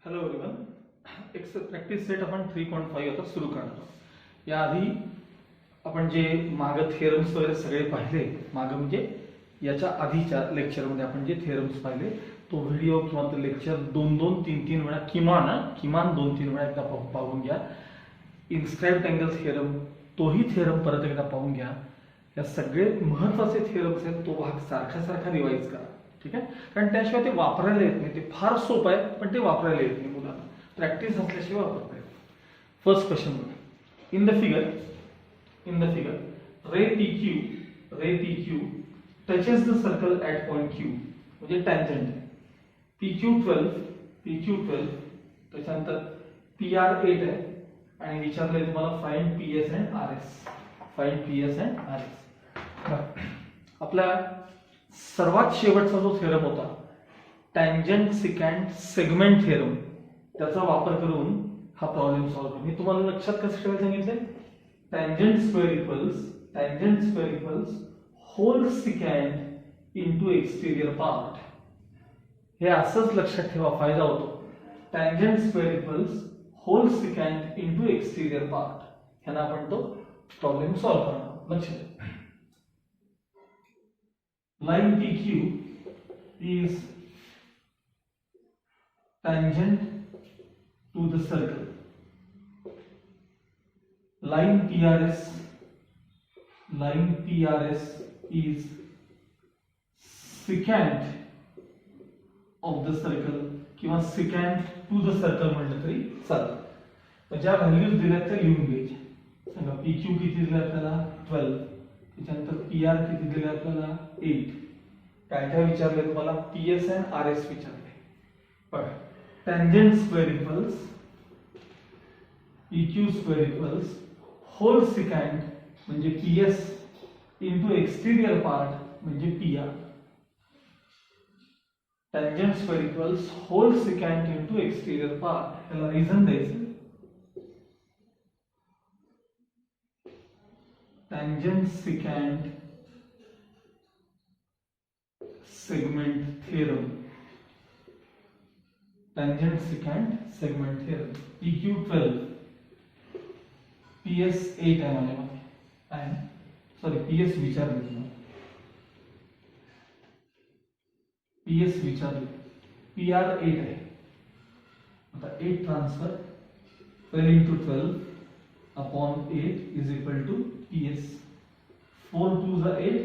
Hello everyone. Practice set आपण 3.5 आता सुरू करणार आहोत. याआधी आपण जे मागं थेरम्स वगैरे सगळे पाहिले, मागं म्हणजे याच्या आधीच्या लेक्चरमध्ये आपण जे थेरम्स पाहिले तो व्हिडिओ किंवा तो लेक्चर 2-2, 3-3 वेळा किमान 2-3 वेळा एकदा पाहून घ्या. इन्स्क्राइब्ड अँगल थेरम तोही थेरम परत एकदा पाहून घ्या. या सगळे महत्त्वाचे थेरम्स आहेत, तो भाग सारखा रिवाइज करा. ठीक आहे, कारण त्याशिवाय ते वापरायला येत नाही. ते फार सोपं आहे पण ते वापरायला येत नाही मुलांना. प्रॅक्टिस असल्याशिवाय वापरता येत. फर्स्ट क्वेश्चन बघा. In the figure ray P Q touches the circle at point Q, म्हणजे टँजंट आहे. PQ12 त्याच्यानंतर PR8 आहे आणि विचारलंय तुम्हाला फाइंड PS अँड RS. आपला सर्वात शेवटचा जो थेरम होता टँजंट सिकँड सेगमेंट थेरम, त्याचा वापर करून हा प्रॉब्लेम सॉल्व्ह करू. मी तुम्हाला लक्षात कसं ठेवायला सांगितलंय, tangent square equals whole secant into exterior part. हे असंच लक्षात ठेवा, फायदा होतो. Tangent square equals whole secant into exterior part. ह्यानं आपण तो प्रॉब्लेम सॉल्व्ह करणार. लक्षात ठेवा. Line PQ is tangent to the circle. Line PRS is secant of the circle किंवा secant to the circle म्हटलं तरी चालेल. तर ज्या व्हॅल्यूज दिल्यात त्या लिहून घ्यायच्या. सांगा PQ किती दिलं आपल्याला 12, त्याच्यानंतर PR किती दिले आपल्याला 8. काय काय विचारले तुम्हाला, PS अँड RS विचारले. बघा, tangent square equals PQ square equals whole secant म्हणजे PS इंटू एक्सटेरियर पार्ट म्हणजे PR. Tangent square equals whole secant into exterior part. त्याला रिझन द्यायचं. Tangent secant segment theorem. PQ12 PS8 आहे माझ्यामध्ये. Sorry, PS विचारले तुम्हाला. PR8 आहे. आता 8 transfer 12 into 12 upon 8 is equal to PS. 4 2s are 8,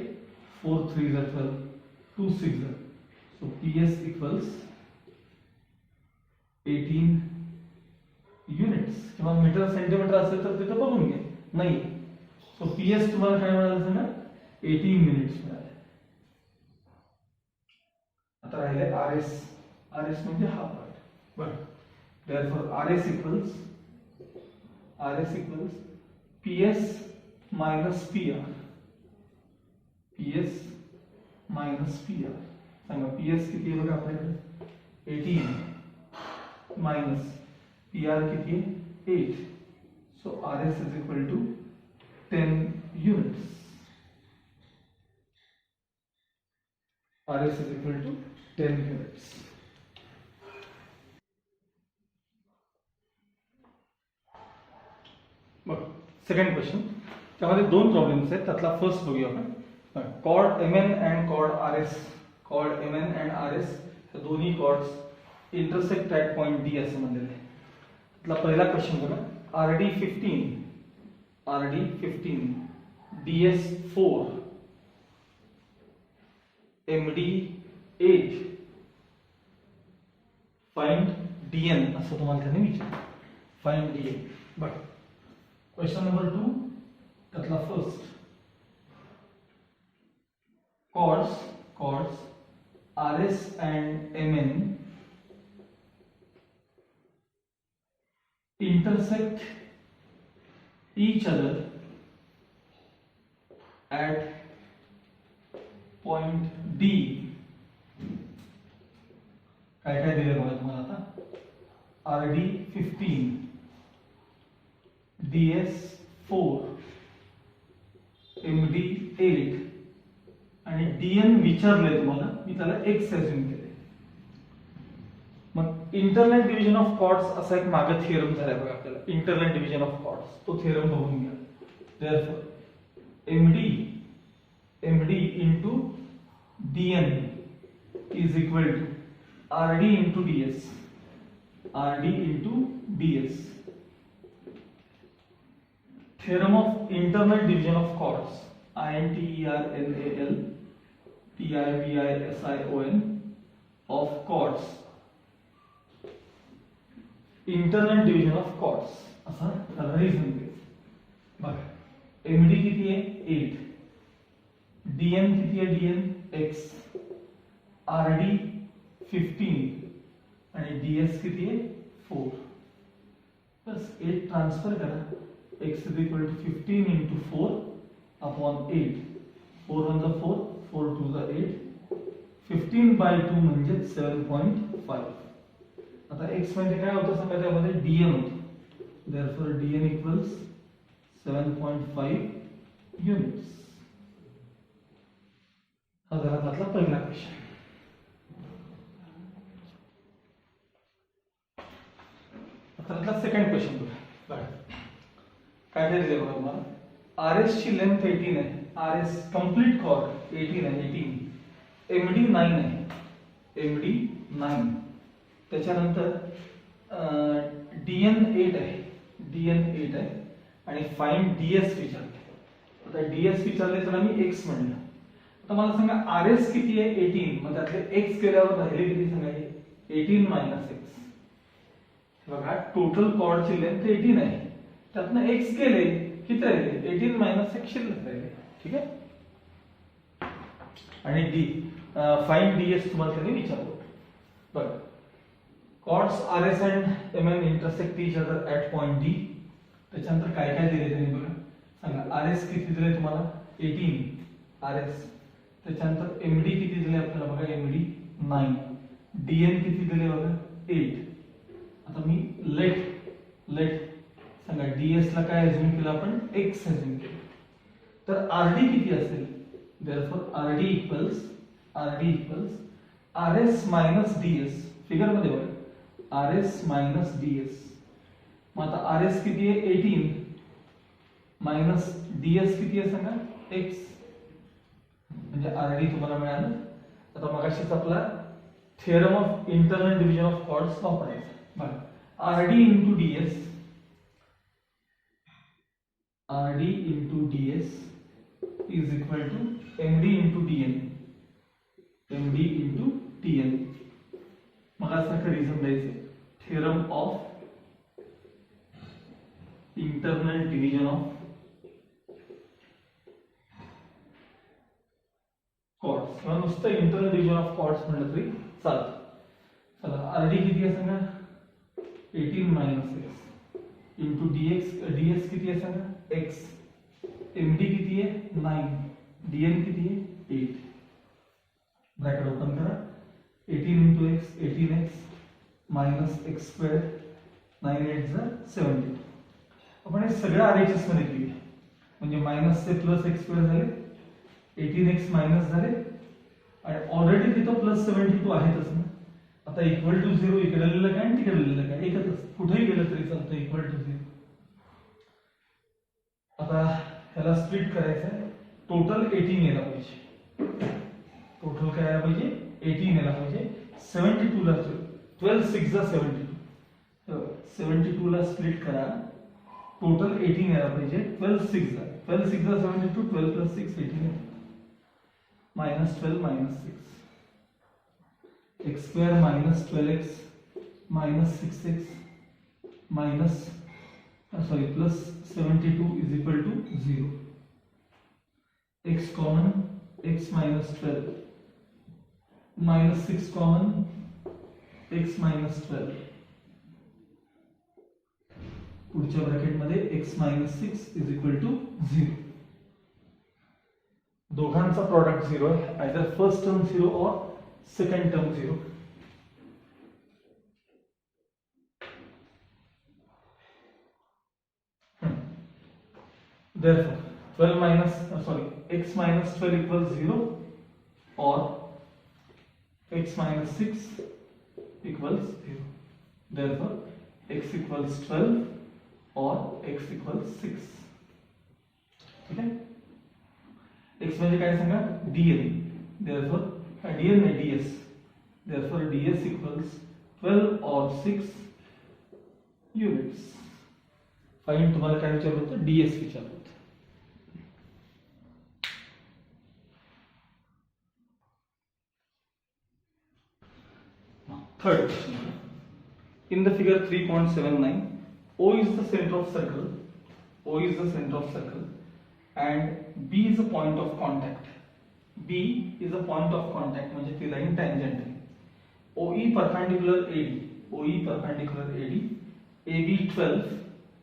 4 3s are 12, 2 6 are. So PS equals 18 units. किंवा metre centimetre असेल तर तिथं बघून घ्या. नाही, सो PS तुम्हाला काय मिळालं ना, 18 युनिट्स मिळाले. आता राहिले RS म्हणजे हा पार्ट. बरं, therefore RS equals PS minus PR. सांगा PS किती आहे बघा आपल्याकडे 18 मायनस PR किती आहे 8. So RS is equal to 10 units. RS is equal to 10 units. बघ, सेकंड क्वेश्चन. त्यामध्ये दोन प्रॉब्लेम्स आहेत. त्यातला फर्स्ट बघूया आपण. Chord MN and chord RS हे दोन्ही chords intersect at point D असं म्हणलेलं आहे. त्यातला पहिला क्वेश्चन बघा. RD15 DS4 MD8 find DN असं तुम्हाला त्याने विचारलं. Find DN. But question number 2 त्यातला first, chords RS and MN intersect each other at point D. काय काय दिले बघा तुम्हाला आता. RD15 DS4 MD8 आणि DN विचारलंय तुम्हाला. मी त्याला X अज्युम केले. मग इंटरनल डिव्हिजन ऑफ कॉर्ड्स असा एक मागे थिअरम झालाय बघा आपल्याला, इंटरनल डिव्हिजन ऑफ कॉर्ड्स, तो थिअरम बघून घ्या. Therefore MD into DN is equal to RD into DS, RD into DS. Theorem of internal division of chords, INTERNAL TIVISION of chords, internal division of chords असा reason बघा. MD किती आहे 8, DN किती आहे DN x, RD 15 आणि DS किती आहे 4. बस 8 transfer करा, x is equal to 15 into 4 upon 8. 4 1 the 4, 4 2 the 8. 15 by 2 म्हणजे 7.5. आता x म्हणजे काय होतं सांगा, त्यामध्ये dn होतं. Therefore dn equals 7.5 units. हा झाला त्यातला पहिला क्वेश्चन. आता त्यातला सेकंड क्वेश्चन बघा. काय दिले बघा तुम्हाला, आर एस ची लेंथ 18 आहे, आर एस कंप्लीट कॉर्ड 18 आहे, 18. एमडी 9 आहे, एमडी 9. त्याच्यानंतर डीएन 8 आहे, डीएन 8 आहे आणि फाइंड डीएस विचारले. आता डीएस विचारले तर आम्ही एक्स म्हणलं. आता मला सांगा आर एस किती आहे 18, मग त्यातले एक्स केल्यावर राहिले किती सांगा, 18 मायनस एक्स. बघा टोटल कॉर्डची लेंथ 18 आहे, त्यातनं एक्स केले किती राहिले, 18 मायनस एक्स शिल्लक राहिले. ठीक आहे. आणि डी फाइंड डीएस तुम्हाला त्यांनी विचारलं. बघा chords R S and M N intersect each other at point D. त्याच्यानंतर काय काय दिले त्यांनी बघा सांगा. आर एस किती दिले तुम्हाला 18 आर एस. त्याच्यानंतर एमडी किती दिले आपल्याला बघा, एमडी 9. डीएन किती दिले बघा 8. आता मी लेट सांगा डीएस ला काय अज्युम केलं आपण, एक्स अज्युम केलं. तर आरडी किती असेल, therefore RD equals RS minus DS. Figure मध्ये बघा आरएस मायनस डीएस. मग आता आरएस किती आहे 18 मायनस डीएस किती आहे सांगा एक्स, म्हणजे आरडी तुम्हाला मिळालं. आता मगाशीच आपला theorem of internal division of chords वापरायचा. बघा RD into DS, RD into DS is equal to MD into DN, MD into TN. मग असं रिझन द्यायचे, theorem of internal division of chords किंवा नुसतं इंटरनल डिव्हिजन ऑफ कॉर्ड्स म्हटलं तरी चालतं. चला आरडी किती आहे सांगा 18 मायनस एक्स इंटू डीएस किती आहे सांगा एक्स. एमडी किती आहे 9, डीएन किती आहे 8. ब्रॅकेट ओपन करा, 18 into x 18x minus x square, 9 8 70. आपण हे सगळं आरएचएस मध्ये लिहूया, म्हणजे मायनस से प्लस एक्स स्क्वेअर झाले, 18x मायनस झाले आणि ऑलरेडी तिथं प्लस 72 आहेतच ना. आता इक्वल टू 0 इकडे लिहिलं काय आणि तिकडे लिहिलं काय एकच, कुठेही गेलं तरी चालतं इक्वल टू 0. आता ह्याला स्प्लिट करायचं आहे, टोटल 18 यायला पाहिजे. टोटल काय यायला पाहिजे 18 यायला पाहिजे. 72 ला 12 6 जा 72, 72 ला स्प्लिट करा, टोटल 18 यायला पाहिजे. 12 6 जा 72, 12 plus 6 18 minus 12 minus 6 x square minus 12x minus 6x minus sorry plus 72 is equal to 0. x common, x minus 12 minus 6 common, x minus 12. पुढच्या ब्रॅकेट मध्ये x minus 6 is equal to 0. दोघांचा product 0 आहे, either first term 0 और second term 0. Therefore 12 minus x minus 12 equals 0 or x minus 6 equals 0. Therefore x equals 12 or x equals 6. ठीक है, x म्हणजे काय सांगा, dn. Therefore dn नाही ds. Therefore ds equals 12 or 6 units. Find तुम्हाला काय विचारलं होतं, ds विचारलं होतं. Third question. In the figure 3.79, O is the center of circle. O is the center of circle, and B is a point of contact. B is a point of contact म्हणजे ती line tangent आहे. OE perpendicular AD. OE perpendicular AD. AB 12.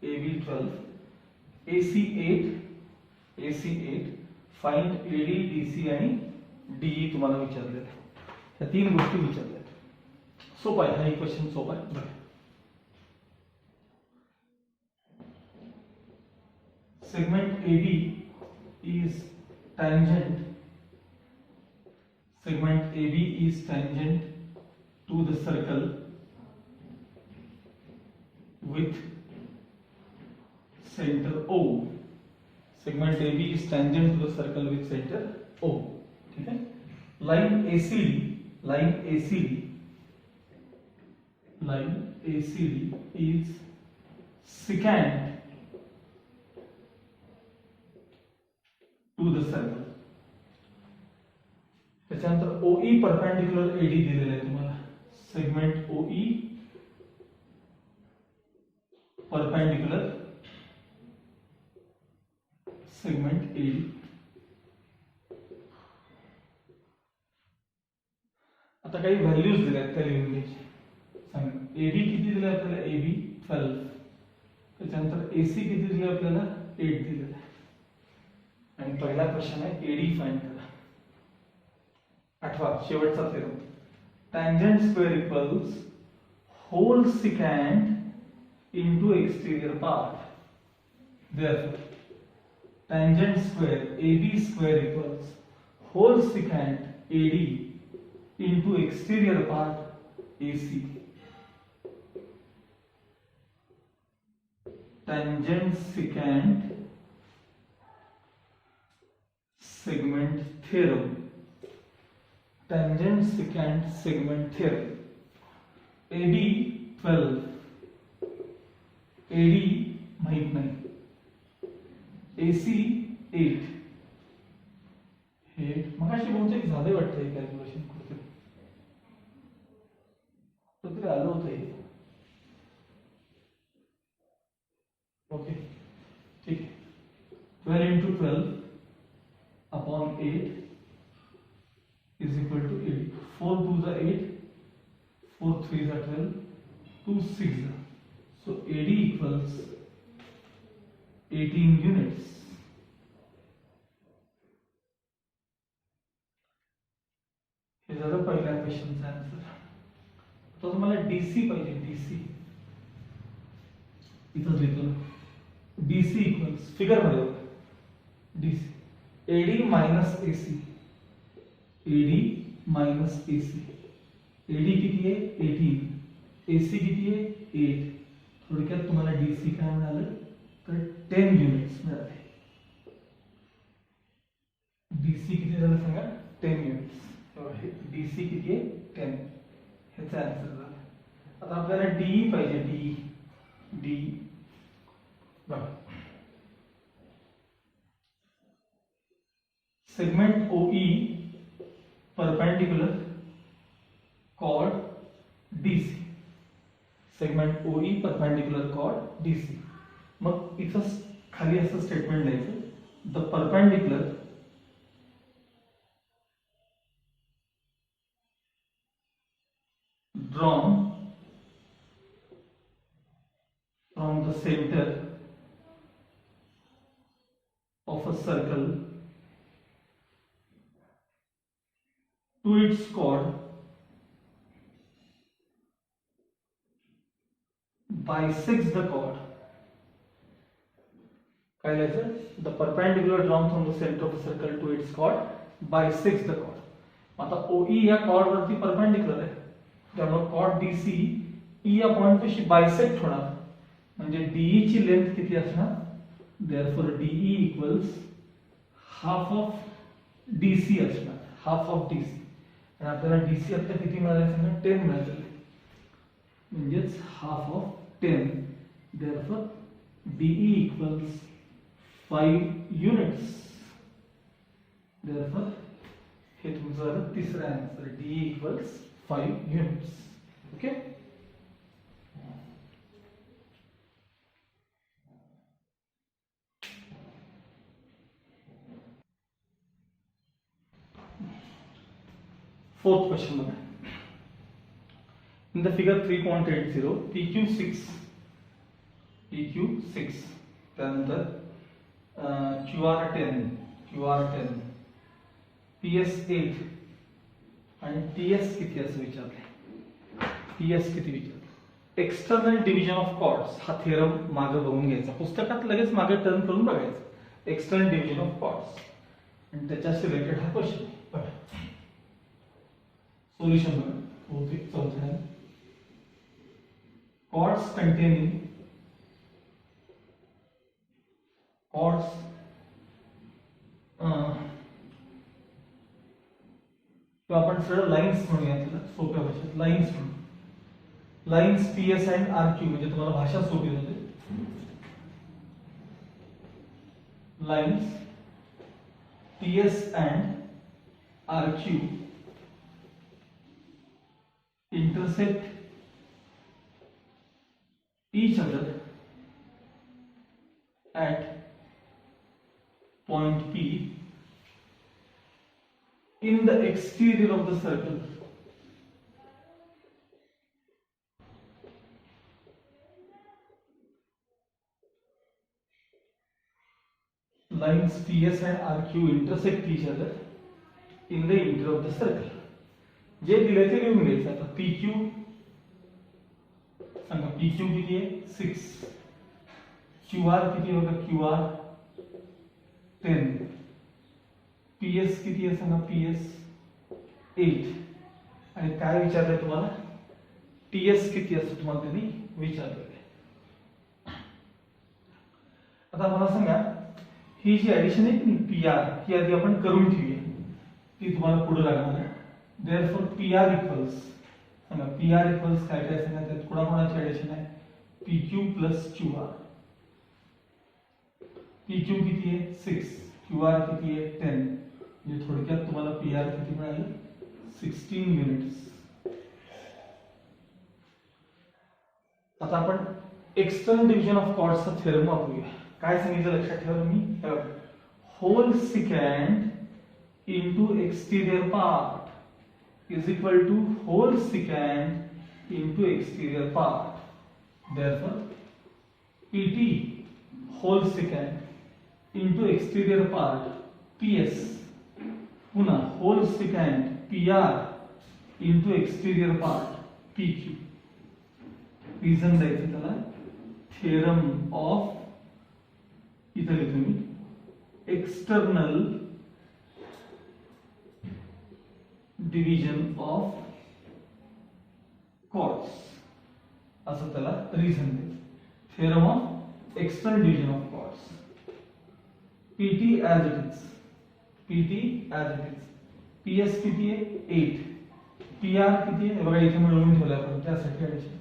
AB 12. AC 8. AC 8. Find AD, DC आणि DE तुम्हाला विचारलेलं आहे. या तीन गोष्टी विचारल्या आहेत. सोपा आहे हा इक्वेशन, सोपा आहे. बघा, segment AB is tangent. Segment AB is tangent to the circle with center O. Segment AB is tangent to the circle with center O. ठीक है. Line ACD is secant to the circle. त्याच्यानंतर OE perpendicular AD दिलेलं आहे तुम्हाला. Segment OE perpendicular segment AD. आता काही values दिल्या आहेत त्या लिहून घ्यायची. सांगा AB किती दिलं आपल्याला, AB 12. त्याच्यानंतर AC किती दिलं आपल्याला, 8 दिलेलं आहे. आणि पहिला क्वेश्चन आहे AD फाइंड करा. आठवा शेवटचा theorem, tangent square equals whole secant into exterior part. Therefore tangent square AB square equals whole secant AD into exterior part AC. Tangent secant segment theorem. Tangent secant segment theorem. AB 12, AD माहित नाही, AC 8. हे मगाशी बहुतेक झाले वाटतं हे calculation कुठे आलं होतं हे. ओके ठीक आहे. 12 into 12 upon 8 is equal to 80. 4 2s are 8, 4 3s are 12, 2 6s are. So AD equals 18 units. हे झालं पहिल्या क्वेश्चनचा आन्सर. तो तुम्हाला DC पाहिजे, DC इथं लिहितो. DC इक्वल्स फिगर मध्ये बघा, DC AD minus AC. AD minus AC. AD किती आहे, 18. AC किती आहे, 8. थोडक्यात तुम्हाला DC काय मिळालं तर 10 युनिट्स मिळाले. DC किती झालं सांगा, 10 युनिट्स. DC किती आहे, 10. ह्याचा आन्सर झाला. आता आपल्याला DE पाहिजे, DE बघा, segment OE perpendicular chord DC. Segment OE perpendicular chord DC. मग इथं खाली असं स्टेटमेंट लिहायचं, the perpendicular drawn from the center of a circle to its chord bisects the chord. काय लिहायचं, the perpendicular drawn from the center of a circle to its chord bisects the chord. आता OE या chord वरती perpendicular आहे. त्यामुळे कॉट D C E या point पाशी बायसेक्ट होणार, म्हणजे डीई ची लेंथ किती असणार, therefore DE equals half of DC असणार, हाफ ऑफ डीसी. आणि आपल्याला डीसी आता किती मिळाले सांगा, 10 मिळाले, म्हणजेच half of 10. Therefore DE equals 5 units. Therefore हे तुमचं तिसरा answer, DE equals 5 units. Okay. Fourth question बघा. In the figure 3.80 PQ6 त्यानंतर QR10 PS8 आणि TS किती असं विचारलंय. TS किती विचारलं. एक्सटर्नल डिव्हिजन ऑफ कॉर्ड्स हा थेरम मागे बघून घ्यायचा, पुस्तकात लगेच मागे टर्न करून बघायचं. एक्सटर्नल डिव्हिजन ऑफ कॉर्ड्स आणि त्याच्याशी रिलेटेड हा क्वेश्चन. सोल्यूशन बघा. Chords containing chords तो आपण सरळ लाइन्स म्हणूया, त्याला सोप्या भाषेत लाइन्स म्हणू. लाइन्स PS अँड RQ म्हणजे तुम्हाला भाषा सोपी होते. Lines PS and RQ intersect each other at point P in the exterior of the circle. Lines PS and RQ intersect each other in the interior of the circle. जे दिले ते लिहून घ्यायचं. आता PQ सांगा, PQ किती आहे 6, QR किती आहे बघा, QR 10, PS किती आहे सांगा, PS 8. आणि काय विचारलंय तुम्हाला, TS किती असं तुम्हाला त्यांनी विचारलेलं आहे. आता मला सांगा, ही जी ऍडिशन आहे की PR ही आधी आपण करून ठेवूया, ती तुम्हाला पुढे लागणार आहे. देअरफॉर PR इक्वल्स सांगा, PR इक्वल्स काय काय सांगा, त्यात कोणाकोणाची ऍडिशन आहे, PQ प्लस QR. PQ किती आहे 6, QR किती आहे 10, म्हणजे थोडक्यात तुम्हाला PR किती मिळालं 16 युनिट्स. आता आपण एक्सटर्नल डिव्हिजन ऑफ कॉर्ड्सचा थेरम वापरूया. काय सांगितलं लक्षात ठेवा तुम्ही, whole secant into exterior part is equal to whole secant into exterior part. Therefore, PT whole secant into exterior part PS पुन्हा whole secant PR into exterior part PQ. Reason द्यायचं त्याला, theorem of इथं लिहितो मी external division of chords असं त्याला reason द्यायचं. Theorem of external division of chords. PT as it is, PT as it is. PS किती आहे 8, PR किती आहे बघा इथे मिळवून ठेवलं आपण त्यासाठी ऍडिशन.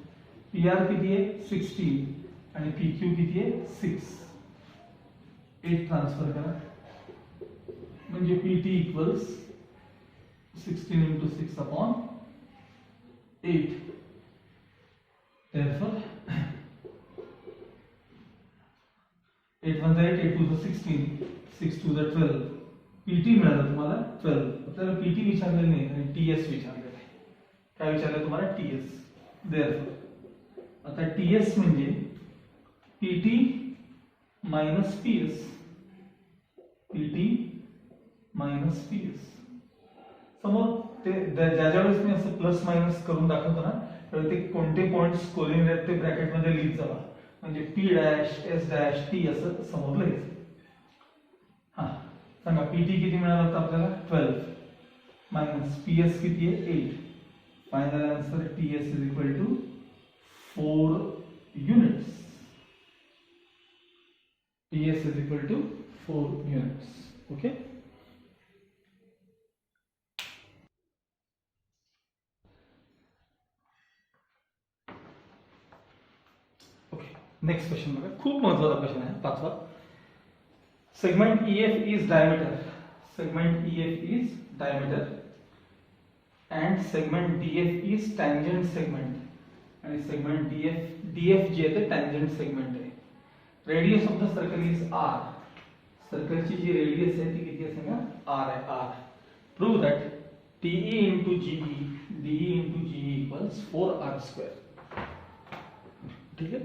PR किती आहे 16 आणि PQ किती आहे 6. 8 ट्रान्सफर करा म्हणजे PT equals 16 into 6 upon 8. Therefore, 8 1 8, 8 2 16, 6 2 12. PT मिळालं तुम्हाला 12. आपल्याला PT विचारलेलं नाही आणि TS विचारलेलं आहे. काय विचारलं तुम्हाला TS. Therefore, आता TS म्हणजे PT minus PS. PT minus PS. समोर ते ज्या वेळेस मी असं प्लस मायनस करून दाखवतो ना, तर ते कोणते पॉइंट्स कोलिन आहेत ते ब्रॅकेट मध्ये लिहित जावा, म्हणजे P dash S dash T असं समोर लिहायचं. हा सांगा PT किती मिळालं होतं आपल्याला 12 मायनस PS किती आहे 8, final answer TS is equal to 4 units. TS is equal to 4 units. Okay. Okay. Next question बघा, खूप महत्त्वाचा क्वेश्चन आहे, पाचवा. Segment EF is diameter. Segment EF is diameter and segment DF is tangent segment. आणि segment DF जे आहे ते tangent segment आहे. Radius of the circle is R. सर्कलची जी रेडियस आहे ती किती असेल ना, R आहे, R. Prove that TE into GE, DE into GE equals 4R square. ठीक आहे.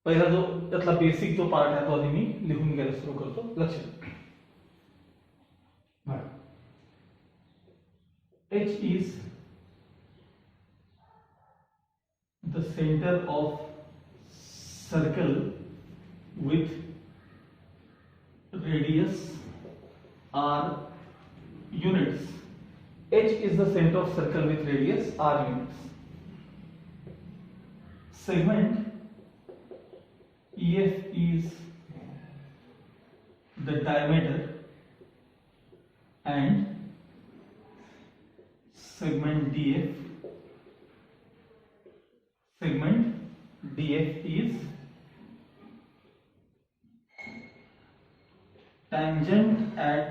पहिला जो त्यातला बेसिक जो पार्ट आहे तो आधी मी लिहून घ्यायला सुरू करतो. लक्षात H is the center of circle with radius R units. H is the center of circle with radius R units. Segment EF is the diameter and segment DF is tangent at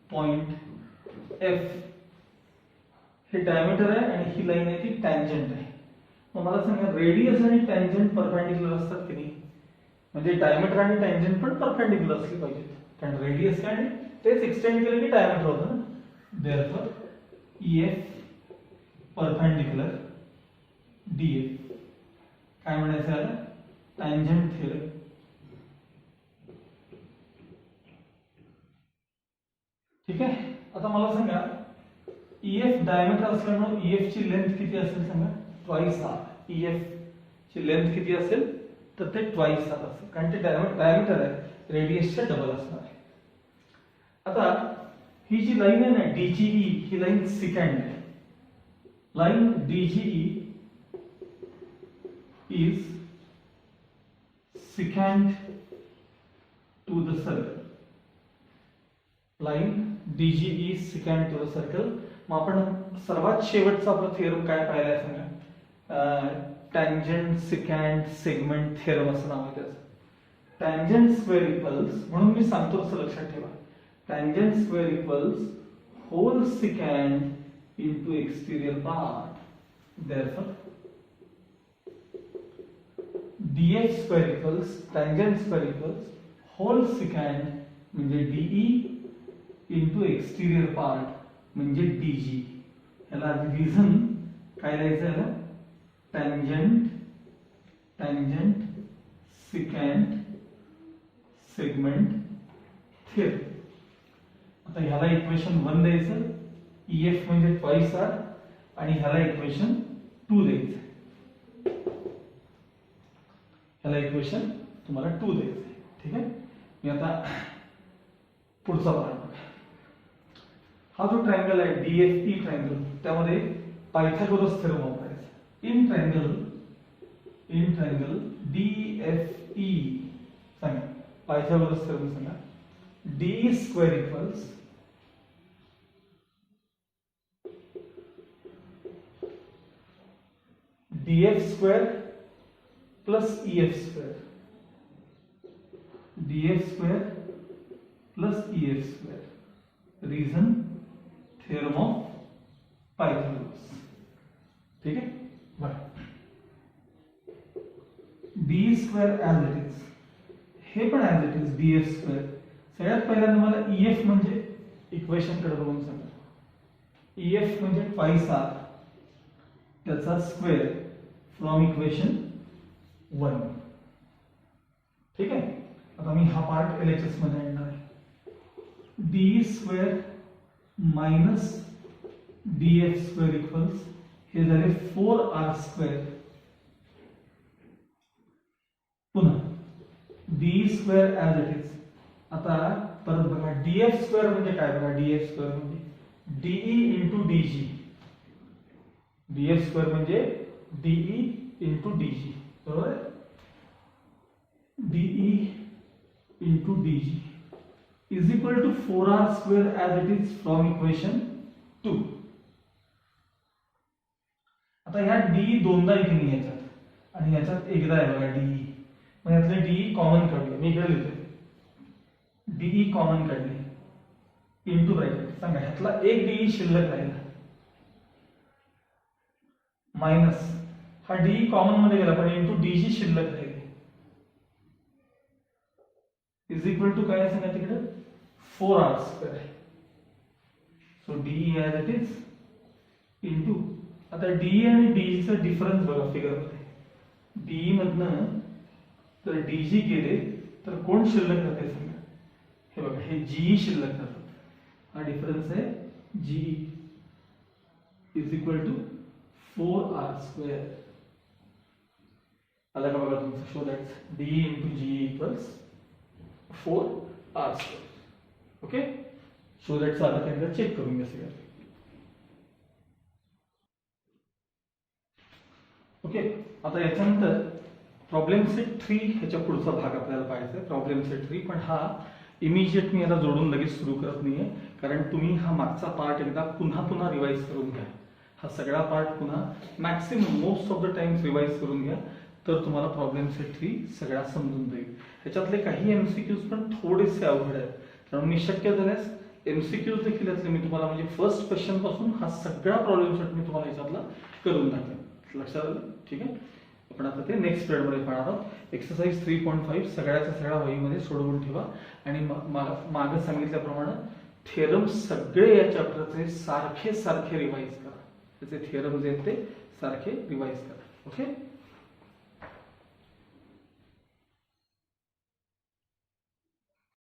point F. हे diameter आहे आणि ही line आहे ती tangent आहे. मग मला सांगा radius आणि टँजंट परपेंडिक्युलर असतात की नाही, म्हणजे डायमीटर आणि टँजंट पण परपेंडिक्युलर असले पाहिजेत, कारण रेडियस काय आणि तेच एक्सटेंड केलं की डायमीटर होतं ना. देअरफॉर EF परपेंडिक्युलर DF काय म्हणायचं याला, टँजंट थिअरम. ठीक आहे. आता मला सांगा EF डायमीटर असल्यामुळे EF ची लेंथ किती असेल सांगा, ट्वाइस R. EF ची लेंथ किती असेल तर ते ट्वाइस R असेल, कारण ते डायमीटर आहे, रेडियसच्या डबल असणार आहे. आता ही जी लाईन आहे ना DGE, ही लाईन सिकँड आहे. Line DGE is secant to the circle. Line DGE is secant to the circle. मग आपण सर्वात शेवटचा आपला थिअरम काय पाहिलाय सांगा, टँजंट सिकँट सेगमेंट थिअरम असं नाव आहे त्याचं. टँजंट स्क्वेअर इक्वल्स, म्हणून मी सांगतो असं लक्षात ठेवा, tangent square equals whole secant into exterior part. Therefore DF square equals tangent square equals whole secant म्हणजे DE इनटू एक्सटिरियर पार्ट म्हणजे DG. याला रिझन काय द्यायचं याला, टँजंट सिकँट सेगमेंट थिअरम. आता ह्याला इक्वेशन 1 द्यायचं, EF म्हणजे ट्वाइस R, आणि ह्याला इक्वेशन 2 द्यायचं. ह्याला इक्वेशन तुम्हाला 2 द्यायचं. ठीक आहे. मी आता पुढचा पार्ट बघा. हा जो ट्रायंगल आहे DFE ट्रायंगल, त्यामध्ये पायथागोरस थेरम वापरायचा. इन ट्रायंगल DFE सांगा, पायथागोरस थेरम सांगा. DE square equals DF square plus EF square. DF square plus EF square. Reason theorem of Pythagoras. ठीक आहे. बरं, DE square as it is, हे पण as it is DF square. सगळ्यात पहिल्यांदा मला EF म्हणजे इक्वेशन कडे बघून सांगा. EF म्हणजे ट्वाइस R, त्याचा स्क्वेअर फ्रॉम इक्वेशन 1. ठीक आहे. आता मी हा पार्ट LHS मध्ये आणणार आहे. DE square minus DF square equals हे झाले 4R स्क्वेअर. पुन्हा DE square as it is. आता परत बघा DF स्क्वेअर म्हणजे काय, बघा DF स्क्वेअर म्हणजे DE into DG, DF square म्हणजे डीई इंटू डीजी, बरोबर आहे. DE into DG is equal to 4r square as it is from equation 2. आता ह्या डी दोनदा इथे नाही याच्यात आणि याच्यात एकदा आहे बघा डीई. मग यातले डीई कॉमन काढले, मी इकडे लिहितोय डीई कॉमन काढले इंटू ब्रॅकेट. सांगा ह्यातला एक डीई शिल्लक राहिला मायनस हा डीई कॉमन मध्ये गेला पण इंटू डीजी शिल्लक राहिली इज इक्वल टू काय सांगा तिकडे 4r स्क्वेअर आहे. So DE as it is into, आता डीई आणि डीजीचा डिफरन्स बघा फिगर मध्ये. डीई मधनं जर डीजी गेले तर कोण शिल्लक राहते सांगा. हे बघा हे जीई शिल्लक राहतात. हा डिफरन्स आहे GE is equal to 4r square. आला का बघा तुमचं. Show that DE into GE equals 4r square. Okay, show दॅटचा आता एकदा चेक करून घ्या सगळं. ओके, आता याच्यानंतर प्रॉब्लेम सेट 3 ह्याच्या पुढचा भाग आपल्याला पाहायचा आहे. प्रॉब्लेम सेट 3, पण हा इमिजिएट मी याला जोडून लगेच सुरू करत नाहीये, कारण तुम्ही हा मागचा पार्ट एकदा पुन्हा पुन्हा रिवाइज करून घ्या. हा सगळा पार्ट पुन्हा maximum most of the times revise करून घ्या, तर तुम्हाला प्रॉब्लेम सेट 3 सगळा समजून जाईल. ह्याच्यातले काही एमसीक्यूज पण थोडेसे अवघड आहेत, कारण मी शक्य झाल्यास एमसीक्यूज देखील यातले मी तुम्हाला म्हणजे फर्स्ट क्वेश्चन पासून हा सगळा प्रॉब्लेम सेट मी तुम्हाला याच्यातला करून टाकेन. लक्षात आलं? ठीक आहे. आपण आता ते नेक्स्ट पिरियडमध्ये पाहणार आहोत. एक्सरसाइज 3.5 सगळ्याचा सगळा वहीमध्ये सोडवून ठेवा आणि मागे सांगितल्याप्रमाणे थेरम सगळे या चॅप्टरचे सारखे सारखे रिवाइज करा. त्याचे थेरम जे आहेत ते सारखे रिवाइज करा. ओके.